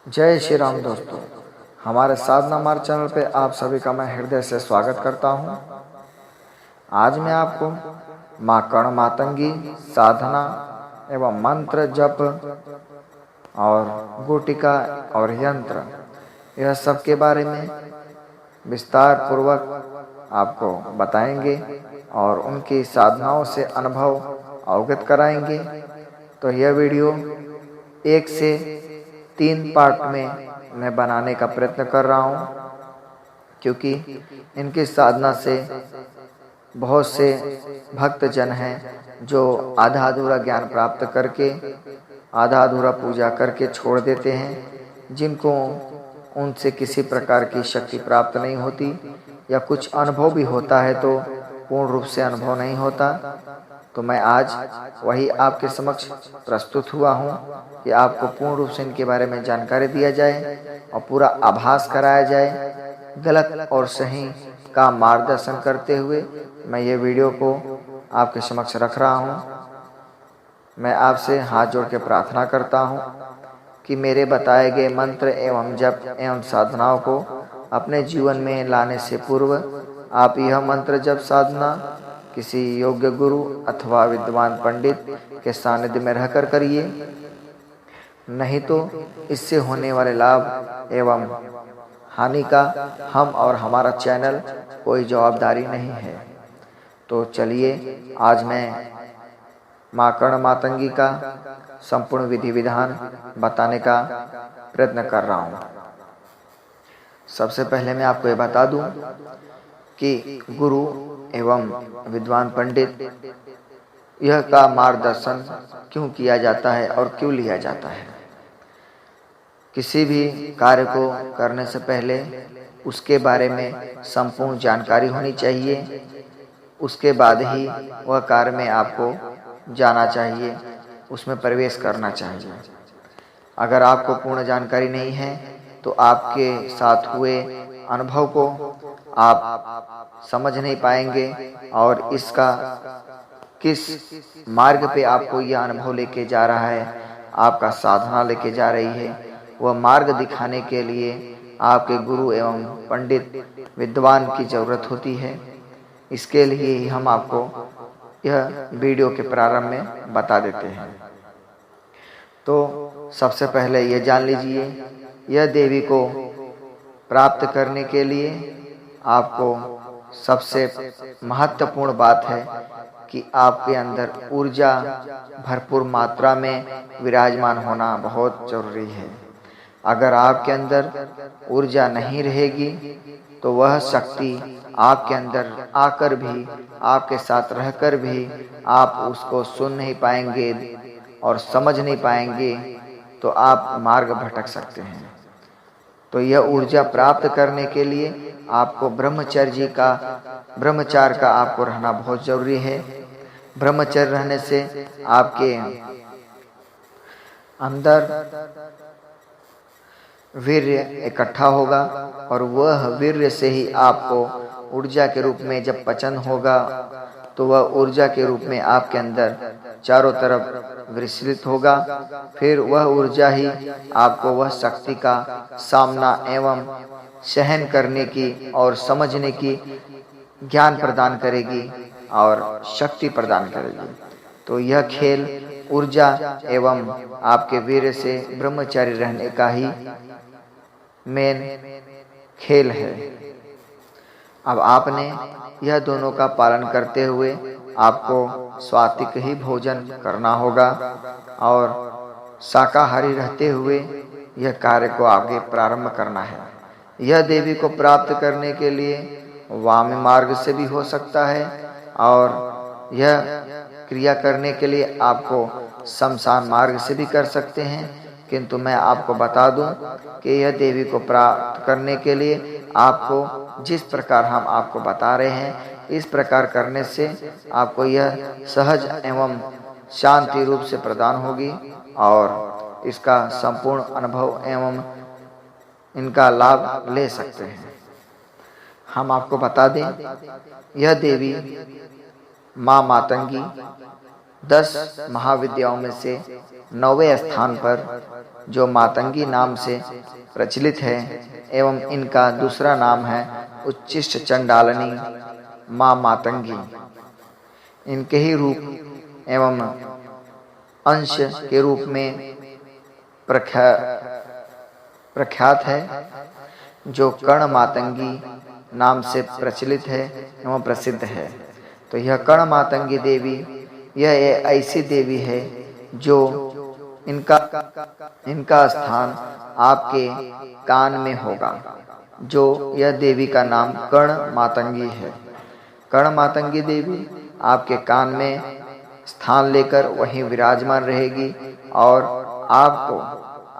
जय श्री राम दोस्तों, हमारे साधना मार्ग चैनल पे आप सभी का मैं हृदय से स्वागत करता हूँ। आज मैं आपको माँ कर्ण मातंगी साधना एवं मंत्र जप और गुटिका और यंत्र यह सब के बारे में विस्तार पूर्वक आपको बताएंगे और उनकी साधनाओं से अनुभव अवगत कराएंगे। तो यह वीडियो 1 से 3 पार्ट में मैं बनाने का प्रयत्न कर रहा हूँ, क्योंकि इनकी साधना से बहुत से भक्तजन हैं जो आधा अधूरा ज्ञान प्राप्त करके आधा अधूरा पूजा करके छोड़ देते हैं, जिनको उनसे किसी प्रकार की शक्ति प्राप्त नहीं होती या कुछ अनुभव भी होता है तो पूर्ण रूप से अनुभव नहीं होता। तो मैं आज वही आपके समक्ष प्रस्तुत हुआ हूँ कि आपको पूर्ण रूप से इनके बारे में जानकारी दिया जाए और पूरा आभास कराया जाए। गलत और सही का मार्गदर्शन करते हुए मैं ये वीडियो को आपके समक्ष रख रहा हूँ। मैं आपसे हाथ जोड़ के प्रार्थना करता हूँ कि मेरे बताए गए मंत्र एवं जप एवं साधनाओं को अपने जीवन में लाने से पूर्व आप यह मंत्र जप साधना किसी योग्य गुरु अथवा विद्वान पंडित के सानिध्य में रहकर करिए, नहीं तो इससे होने वाले लाभ एवं हानि का हम और हमारा चैनल कोई जवाबदारी नहीं है। तो चलिए आज मैं माँ कर्ण मातंगी का संपूर्ण विधि विधान बताने का प्रयत्न कर रहा हूँ। सबसे पहले मैं आपको ये बता दूं कि गुरु एवं विद्वान पंडित यह का मार्गदर्शन क्यों किया जाता है और क्यों लिया जाता है। किसी भी कार्य को करने से पहले उसके बारे में संपूर्ण जानकारी होनी चाहिए, उसके बाद ही वह कार्य में आपको जाना चाहिए, उसमें प्रवेश करना चाहिए। अगर आपको पूर्ण जानकारी नहीं है तो आपके साथ हुए अनुभव को आप समझ नहीं पाएंगे और इसका किस मार्ग पे आपको यह अनुभव लेके जा रहा है, आपका साधना लेके जा रही है, वह मार्ग दिखाने के लिए आपके गुरु एवं पंडित विद्वान की जरूरत होती है। इसके लिए ही हम आपको यह वीडियो के प्रारंभ में बता देते हैं। तो सबसे पहले यह जान लीजिए, यह देवी को प्राप्त करने के लिए आपको सबसे महत्वपूर्ण बात है कि आपके अंदर ऊर्जा भरपूर मात्रा में विराजमान होना बहुत जरूरी है। अगर आपके अंदर ऊर्जा नहीं रहेगी तो वह शक्ति आपके अंदर आकर भी, आपके साथ रहकर भी आप उसको सुन नहीं पाएंगे और समझ नहीं पाएंगे, तो आप मार्ग भटक सकते हैं। तो यह ऊर्जा प्राप्त करने के लिए आपको ब्रह्मचर्य का आपको रहना बहुत जरूरी है। ब्रह्मचर्य रहने से आपके अंदर वीर्य इकट्ठा होगा और वह वीर्य से ही आपको ऊर्जा के रूप में जब पचन होगा तो वह ऊर्जा के रूप में आपके अंदर चारों तरफ विस्तृत होगा। फिर वह ऊर्जा ही आपको वह शक्ति का सामना एवं सहन करने की और समझने की ज्ञान प्रदान करेगी और शक्ति प्रदान करेगी। तो यह खेल ऊर्जा एवं आपके वीर्य से ब्रह्मचारी रहने का ही मेन खेल है। अब आपने यह दोनों का पालन करते हुए आपको सात्विक ही भोजन करना होगा और शाकाहारी रहते हुए यह कार्य को आगे प्रारंभ करना है। यह देवी को प्राप्त करने के लिए वाम मार्ग से भी हो सकता है और यह क्रिया करने के लिए आपको शमशान मार्ग से भी कर सकते हैं। किंतु मैं आपको बता दूं कि यह देवी को प्राप्त करने के लिए आपको जिस प्रकार हम आपको बता रहे हैं, इस प्रकार करने से आपको यह सहज एवं शांति रूप से प्रदान होगी और इसका संपूर्ण अनुभव एवं इनका लाभ ले सकते हैं। हम आपको बता दें, यह देवी माँ मातंगी 10 महाविद्याओं में से 9वें स्थान पर जो मातंगी नाम से प्रचलित है एवं इनका दूसरा नाम है उच्चिष्ट चंडालिनी माँ मातंगी। इनके ही रूप एवं अंश के रूप में प्रख्यात है जो कर्ण मातंगी नाम से प्रचलित है एवं प्रसिद्ध है। तो यह कर्ण मातंगी देवी यह एक ऐसी देवी है जो इनका स्थान आपके कान में होगा। जो यह देवी का नाम कर्ण मातंगी है। कर्ण मातंगी देवी आपके कान में स्थान लेकर वहीं विराजमान रहेगी और आपको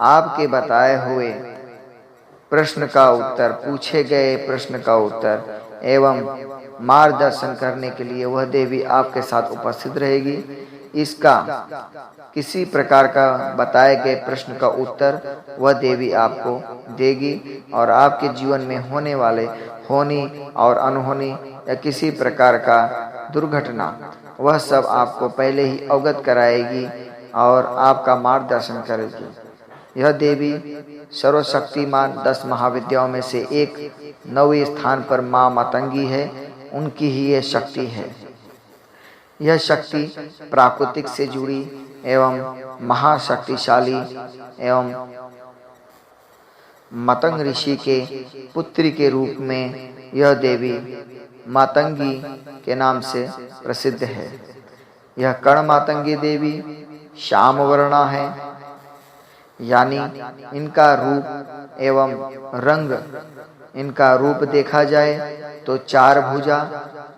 आपके बताए हुए प्रश्न का उत्तर, पूछे गए प्रश्न का उत्तर एवं मार्गदर्शन करने के लिए वह देवी आपके साथ उपस्थित रहेगी। इसका किसी प्रकार का बताए गए प्रश्न का उत्तर वह देवी आपको देगी और आपके जीवन में होने वाले होनी और अनहोनी या किसी प्रकार का दुर्घटना वह सब आपको पहले ही अवगत कराएगी और आपका मार्गदर्शन करेगी। यह देवी सर्वशक्तिमान 10 महाविद्याओं में से एक 9वें स्थान पर माँ मातंगी है। उनकी ही यह शक्ति है। यह शक्ति प्राकृतिक से जुड़ी एवं महाशक्तिशाली एवं मतंग ऋषि के पुत्री के रूप में यह देवी मातंगी के नाम से प्रसिद्ध है। यह कर्ण मातंगी देवी श्याम वर्णा है, यानी इनका रूप एवं रंग, इनका रूप देखा जाए तो 4 भुजा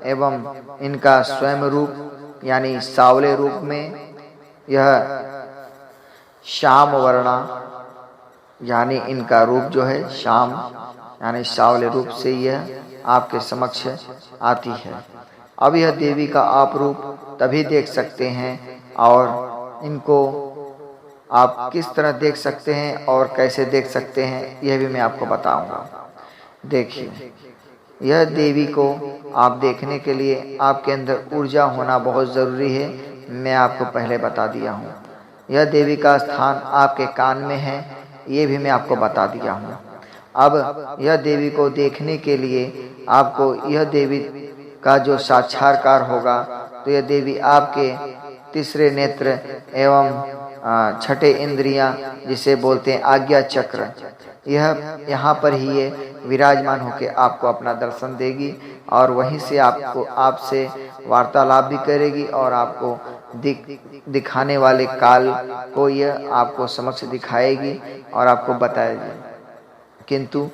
एवं इनका स्वयं रूप यानी सावले रूप में यह श्याम वर्णा, यानी इनका रूप जो है श्याम यानी सावले रूप से यह आपके समक्ष आती है। अब यह देवी का आप रूप तभी देख सकते हैं और इनको आप किस तरह देख सकते हैं और कैसे देख सकते हैं यह भी मैं आपको बताऊंगा। देखिए, यह देवी को आप देखने के लिए आपके अंदर ऊर्जा होना बहुत ज़रूरी है। मैं आपको पहले बता दिया हूँ। यह देवी का स्थान आपके कान में है, ये भी मैं आपको बता दिया हूँ। अब यह देवी को देखने के लिए आपको यह देवी का जो साक्षात्कार होगा तो यह देवी आपके तीसरे नेत्र एवं छठे इंद्रियां जिसे बोलते हैं आज्ञा चक्र, यह यहाँ पर ही ये विराजमान होकर आपको अपना दर्शन देगी और वहीं से आपसे वार्तालाप भी करेगी और आपको दिखाने वाले काल को यह आपको समक्ष दिखाएगी और आपको बताएगी। किंतु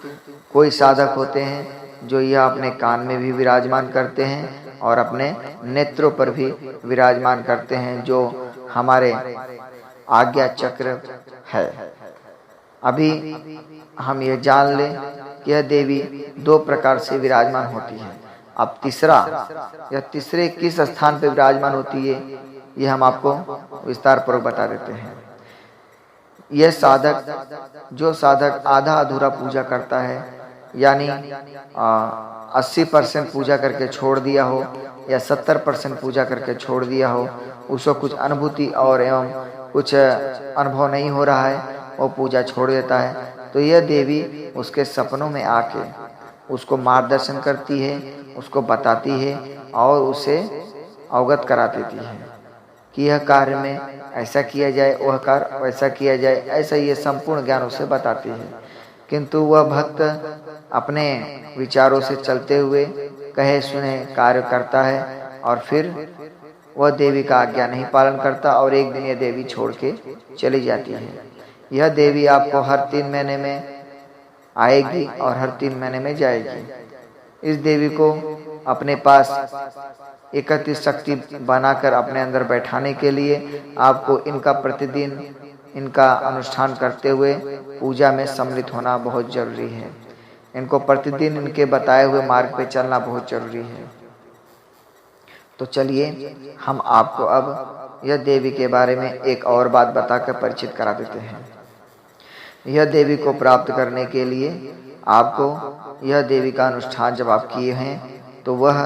कोई साधक होते हैं जो यह अपने कान में भी विराजमान करते हैं और अपने नेत्रों पर भी विराजमान करते हैं, जो हमारे आज्ञा चक्र है। अभी हम ये जान लें कि यह देवी 2 प्रकार से विराजमान होती है। अब यह तीसरे किस स्थान पर विराजमान होती है यह हम आपको विस्तार पूर्वक बता देते हैं। यह जो साधक आधा अधूरा पूजा करता है, यानी 80% पूजा करके छोड़ दिया हो या 70% पूजा करके छोड़ दिया हो, उसको कुछ अनुभूति और एवं कुछ अनुभव नहीं हो रहा है, वो पूजा छोड़ देता है, तो यह देवी उसके सपनों में आके उसको मार्गदर्शन करती है, उसको बताती है और उसे अवगत करा देती है कि यह कार्य में ऐसा किया जाए, वह कार्य वैसा किया जाए, ऐसा ये संपूर्ण ज्ञान उसे बताती है। किंतु वह भक्त अपने विचारों से चलते हुए कहे सुने कार्य करता है और फिर वह देवी का आज्ञा नहीं पालन करता और एक दिन यह देवी छोड़ के चली जाती है। यह देवी आपको हर 3 महीने में आएगी और हर 3 महीने में जाएगी। इस देवी को अपने पास 31 शक्ति बनाकर अपने अंदर बैठाने के लिए आपको इनका प्रतिदिन इनका अनुष्ठान करते हुए पूजा में सम्मिलित होना बहुत जरूरी है। इनको प्रतिदिन इनके बताए हुए मार्ग पे चलना बहुत जरूरी है। तो चलिए हम आपको अब यह देवी के बारे में एक और बात बताकर परिचित करा देते हैं। यह देवी को प्राप्त करने के लिए आपको यह देवी का अनुष्ठान जब आप किए हैं तो वह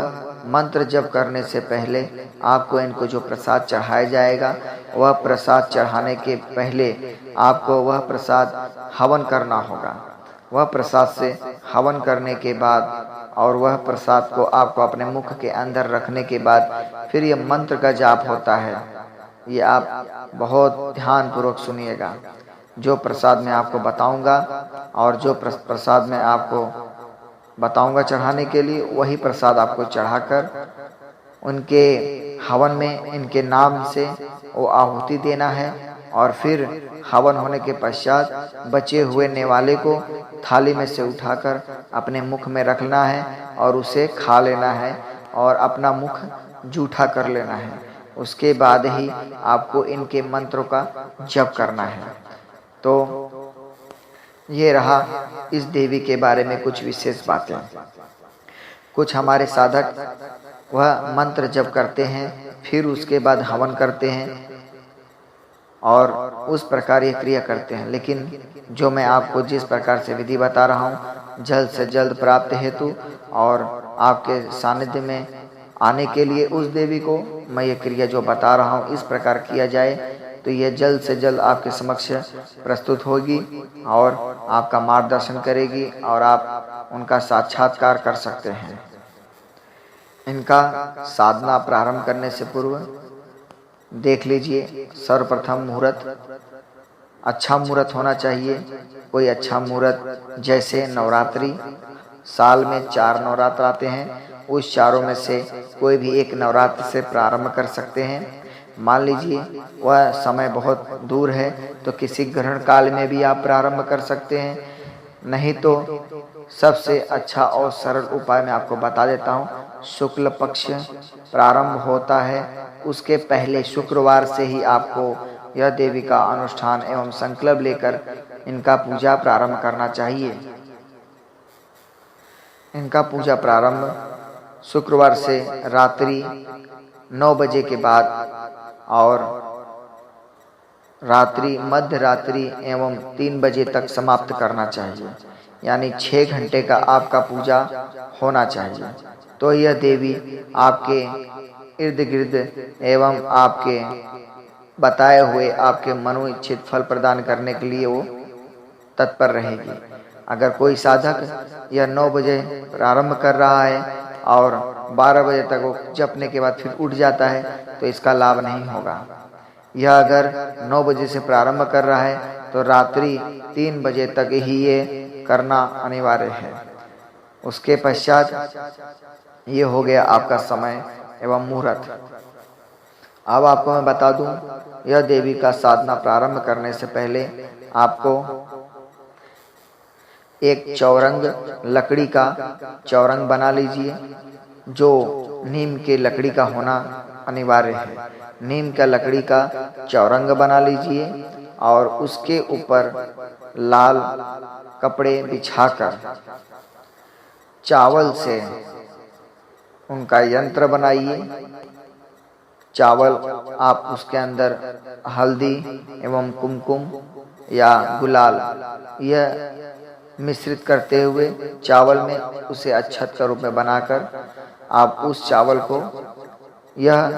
मंत्र जप करने से पहले आपको इनको जो प्रसाद चढ़ाया जाएगा, वह प्रसाद चढ़ाने के पहले आपको वह प्रसाद हवन करना होगा। वह प्रसाद से हवन करने के बाद और वह प्रसाद को आपको अपने मुख के अंदर रखने के बाद फिर ये मंत्र का जाप होता है। ये आप बहुत ध्यानपूर्वक सुनिएगा। जो प्रसाद मैं आपको बताऊंगा और जो प्रसाद मैं आपको बताऊंगा चढ़ाने के लिए, वही प्रसाद आपको चढ़ाकर उनके हवन में इनके नाम से वो आहुति देना है और फिर हवन होने के पश्चात बचे हुए नेवाले को थाली में से उठाकर अपने मुख में रखना है और उसे खा लेना है और अपना मुख जूठा कर लेना है। उसके बाद ही आपको इनके मंत्रों का जप करना है। तो ये रहा इस देवी के बारे में कुछ विशेष बातें। कुछ हमारे साधक वह मंत्र जप करते हैं, फिर उसके बाद हवन करते हैं और उस प्रकार ये क्रिया करते हैं। लेकिन जो मैं आपको जिस प्रकार से विधि बता रहा हूँ, जल्द से जल्द प्राप्त हेतु और आपके सानिध्य में आने के लिए उस देवी को मैं ये क्रिया जो बता रहा हूँ इस प्रकार किया जाए तो ये जल्द से जल्द आपके समक्ष प्रस्तुत होगी और आपका मार्गदर्शन करेगी और आप उनका साक्षात्कार कर सकते हैं। इनका साधना प्रारंभ करने से पूर्व देख लीजिए, सर्वप्रथम मुहूर्त अच्छा मुहूर्त होना चाहिए। कोई अच्छा मुहूर्त, जैसे नवरात्रि, साल में 4 नवरात्र आते हैं, उस चारों में से कोई भी एक नवरात्र से प्रारंभ कर सकते हैं। मान लीजिए वह समय बहुत दूर है तो किसी ग्रहण काल में भी आप प्रारंभ कर सकते हैं। नहीं तो सबसे अच्छा और सरल उपाय मैं आपको बता देता हूँ। शुक्ल पक्ष प्रारंभ होता है, उसके पहले शुक्रवार से ही आपको यह देवी का अनुष्ठान एवं संकल्प लेकर इनका पूजा प्रारंभ करना चाहिए। इनका पूजा प्रारंभ शुक्रवार से रात्रि 9 बजे के बाद और रात्रि मध्य रात्रि एवं 3 बजे तक समाप्त करना चाहिए, यानी 6 घंटे का आपका पूजा होना चाहिए। तो यह देवी आपके इर्द गिर्द एवं आपके बताए हुए आपके मनोइच्छित फल प्रदान करने के लिए वो तत्पर रहेगी। अगर कोई साधक यह 9 बजे प्रारंभ कर रहा है और 12 बजे तक वो जपने के बाद फिर उठ जाता है तो इसका लाभ नहीं होगा। यह अगर 9 बजे से प्रारंभ कर रहा है तो रात्रि 3 बजे तक ही ये करना अनिवार्य है। उसके पश्चात ये हो गया आपका समय एवं मुहूर्त। अब आपको मैं बता दूं, यह देवी का साधना प्रारंभ करने से पहले आपको एक चौरंग लकड़ी का चौरंग बना लीजिए, जो नीम के लकड़ी का होना अनिवार्य है। नीम का लकड़ी का चौरंग बना लीजिए और उसके ऊपर लाल कपड़े बिछाकर चावल से उनका यंत्र बनाइए। चावल आप उसके अंदर हल्दी एवं कुमकुम या गुलाल यह मिश्रित करते हुए चावल में उसे अक्षत का रूप में बनाकर आप उस चावल को यह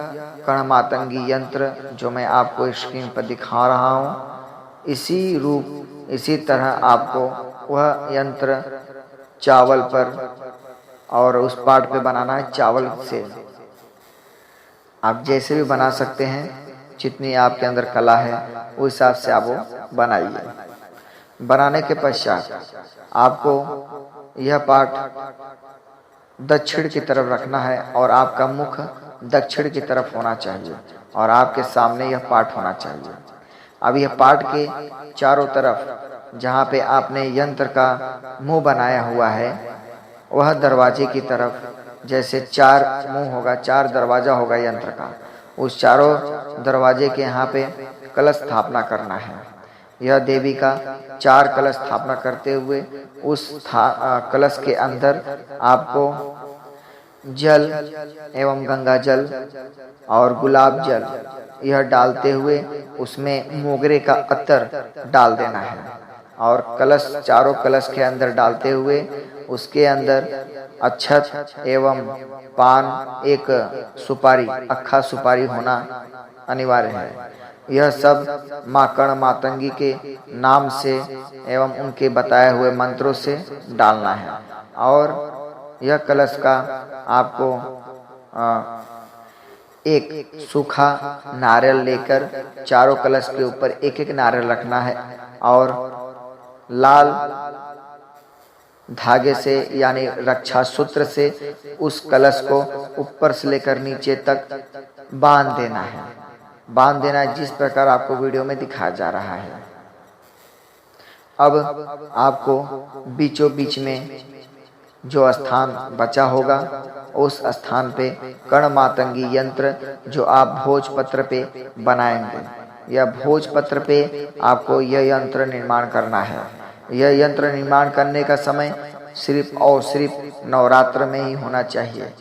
कण मातंगी यंत्र जो मैं आपको स्क्रीन पर दिखा रहा हूँ, इसी तरह आपको वह यंत्र चावल पर और उस पार्ट पे बनाना है। चावल से आप जैसे भी बना सकते हैं, जितनी आपके अंदर कला है उस हिसाब से आप वो बनाइए। बनाने के पश्चात आपको यह पार्ट दक्षिण की तरफ रखना है और आपका मुख दक्षिण की तरफ होना चाहिए और आपके सामने यह पार्ट होना चाहिए। अब यह पार्ट के चारों तरफ जहाँ पे आपने यंत्र का मुंह बनाया हुआ है, वह दरवाजे की तरफ जैसे 4 मुंह होगा, 4 दरवाजा होगा यंत्र का, उस चारों दरवाजे के यहाँ पे कलश स्थापना करना है। यह देवी का 4 कलश स्थापना करते हुए उस कलश के अंदर आपको जल एवं गंगा जल और गुलाब जल यह डालते हुए उसमें मोगरे का अत्तर डाल देना है और कलश चारों कलश के अंदर डालते हुए उसके अंदर अक्षत एवं पान, एक सुपारी, अक्खा सुपारी होना अनिवार्य है। यह सब माँ कर्ण मातंगी के नाम से एवं उनके बताए हुए मंत्रों से डालना है। और यह कलश का आपको एक सूखा नारियल लेकर चारों कलश के ऊपर एक एक नारियल रखना है और लाल धागे से यानी रक्षा सूत्र से उस कलश को ऊपर से लेकर नीचे तक बांध देना है। बांध देना है जिस प्रकार आपको वीडियो में दिखाया जा रहा है। अब आपको बीचों बीच में जो स्थान बचा होगा उस स्थान पे कर्ण मातंगी यंत्र जो आप भोजपत्र पे बनाएंगे, या भोजपत्र पे आपको यह यंत्र निर्माण करना है। यह यंत्र निर्माण करने का समय सिर्फ और सिर्फ नवरात्र में ही होना चाहिए।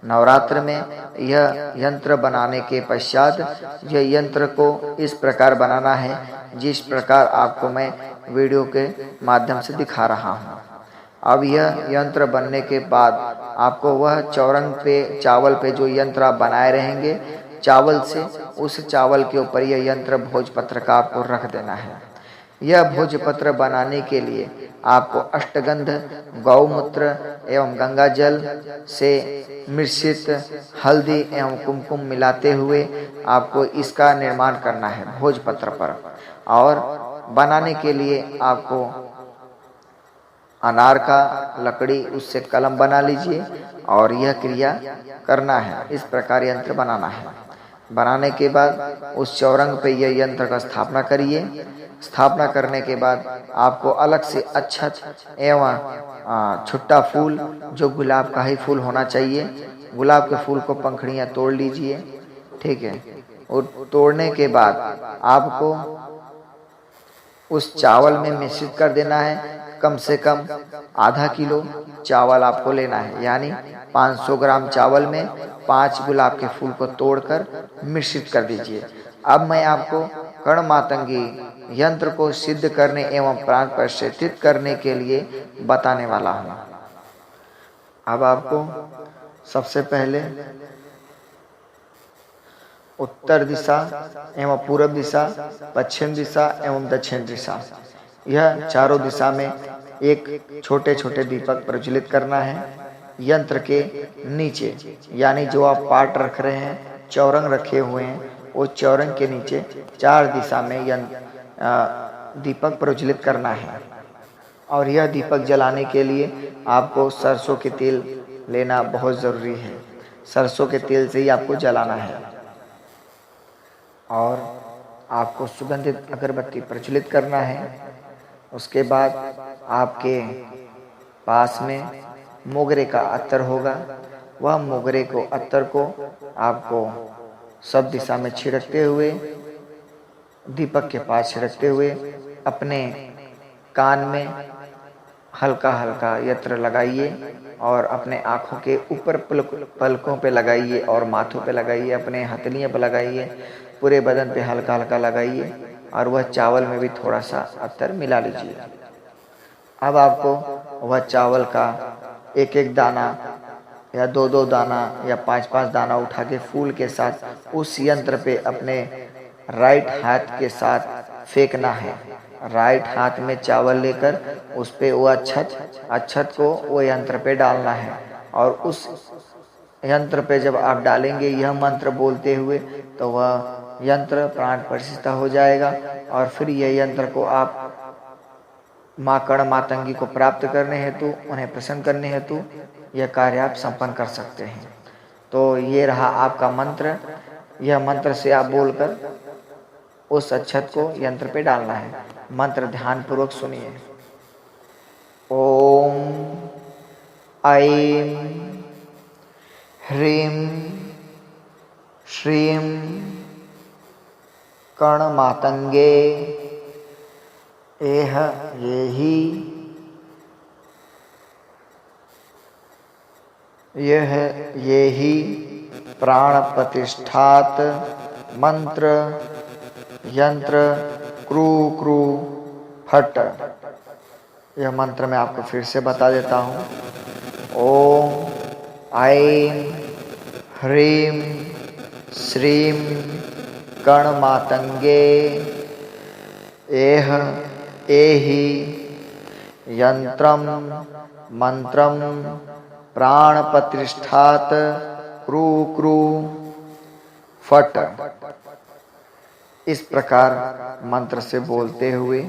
नवरात्र में यह यंत्र बनाने के पश्चात यह यंत्र को इस प्रकार बनाना है जिस प्रकार आपको मैं वीडियो के माध्यम से दिखा रहा हूँ। अब यह यंत्र बनने के बाद आपको वह चौरंग पे, चावल पे जो यंत्र आप बनाए रहेंगे, चावल से उस चावल के ऊपर यह यंत्र भोजपत्र का आपको रख देना है। यह भोजपत्र बनाने के लिए आपको अष्टगंध, गौमूत्र एवं गंगा जल से मिश्रित हल्दी एवं कुमकुम मिलाते हुए आपको इसका निर्माण करना है भोजपत्र पर। और बनाने के लिए आपको अनार का लकड़ी, उससे कलम बना लीजिए और यह क्रिया करना है। इस प्रकार यंत्र बनाना है। बनाने के बाद उस चौरंग पे यह यंत्र का स्थापना करिए। स्थापना करने के बाद आपको अलग से अक्षत एवं छुट्टा फूल, जो गुलाब का ही फूल होना चाहिए, गुलाब के फूल को पंखुड़ियाँ तोड़ लीजिए, ठीक है। और तोड़ने के बाद आपको उस चावल में मिश्रित कर देना है। कम से कम आधा किलो चावल आपको लेना है, यानी 500 ग्राम चावल में 5 गुलाब के फूल को तोड़कर मिश्रित कर दीजिए। अब मैं आपको कर्ण मातंगी यंत्र को सिद्ध करने एवं प्राण प्रतिष्ठित करने के लिए बताने वाला हूँ। अब आपको सबसे पहले उत्तर दिशा एवं पूर्व दिशा, पश्चिम दिशा एवं दक्षिण दिशा, यह चारों दिशा में एक छोटे छोटे दीपक प्रज्वलित करना है। यंत्र के नीचे, यानी जो आप पाट रख रहे हैं, चौरंग रखे हुए हैं, वो चौरंग के नीचे 4 दिशा में दीपक प्रज्वलित करना है। और यह दीपक जलाने के लिए आपको सरसों के तेल लेना बहुत ज़रूरी है। सरसों के तेल से ही आपको जलाना है। और आपको सुगंधित अगरबत्ती प्रज्वलित करना है। उसके बाद आपके पास में मोगरे का अत्तर होगा। वह मोगरे को, अत्तर को आपको सब दिशा में छिड़कते हुए, दीपक के पास छिड़कते हुए अपने कान में हल्का हल्का यंत्र लगाइए और अपने आँखों के ऊपर पलकों पे लगाइए और माथों पे लगाइए, अपने हथेलियों पे लगाइए, पूरे बदन पे हल्का हल्का लगाइए और वह चावल में भी थोड़ा सा अत्तर मिला लीजिए। अब आपको वह चावल का एक एक दाना या 2-2 दाना या 5-5 दाना उठा के फूल के साथ उस यंत्र पे अपने राइट हाथ के साथ फेंकना है। राइट हाथ में चावल लेकर उस पे वो अक्षत को वो यंत्र पे डालना है। और उस यंत्र पे जब आप डालेंगे यह मंत्र बोलते हुए, तो वह यंत्र प्राण प्रतिष्ठित हो जाएगा। और फिर यह यंत्र को आप माँ कर्ण मातंगी को प्राप्त करने हेतु, उन्हें प्रसन्न करने हेतु यह कार्य आप संपन्न कर सकते हैं। तो ये रहा आपका मंत्र। यह मंत्र से आप बोलकर उस अक्षत को यंत्र पे डालना है। मंत्र ध्यान पूर्वक सुनिए। ओम ऐं ह्रीं श्रीं कर्ण मातंगे एह येहि यह येहि प्राण प्रतिष्ठात मंत्र यंत्र क्रू क्रू फट। यह मंत्र मैं आपको फिर से बता देता हूँ। ओम ऐं ह्रीं श्रीं गणमातंगे एह एहि यंत्रम मंत्रम प्राणप्रतिष्ठात क्रू क्रू फट। इस प्रकार मंत्र से बोलते हुए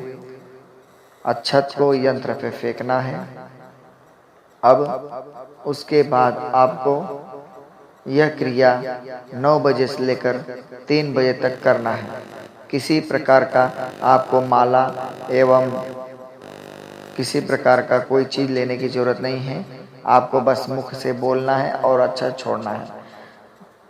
अक्षत को यंत्र पे फेंकना है। अब उसके बाद आपको यह क्रिया 9 बजे से लेकर 3 बजे तक करना है। किसी प्रकार का आपको माला एवं किसी प्रकार का कोई चीज़ लेने की ज़रूरत नहीं है। आपको बस मुख से बोलना है और अक्षत छोड़ना है।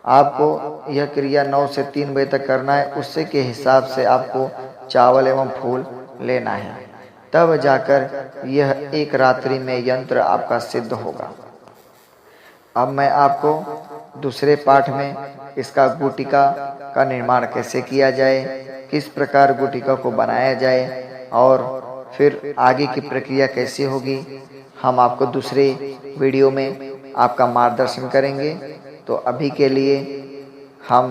आपको यह क्रिया 9 से 3 बजे तक करना है। उससे के हिसाब से आपको चावल एवं फूल लेना है, तब जाकर यह एक रात्रि में यंत्र आपका सिद्ध होगा। अब मैं आपको दूसरे पाठ में इसका गुटिका का निर्माण कैसे किया जाए, किस प्रकार गुटिका को बनाया जाए और फिर आगे की प्रक्रिया कैसी होगी, हम आपको दूसरे वीडियो में आपका मार्गदर्शन करेंगे। तो अभी के लिए हम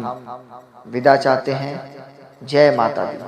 विदा चाहते हैं। जय माता दी।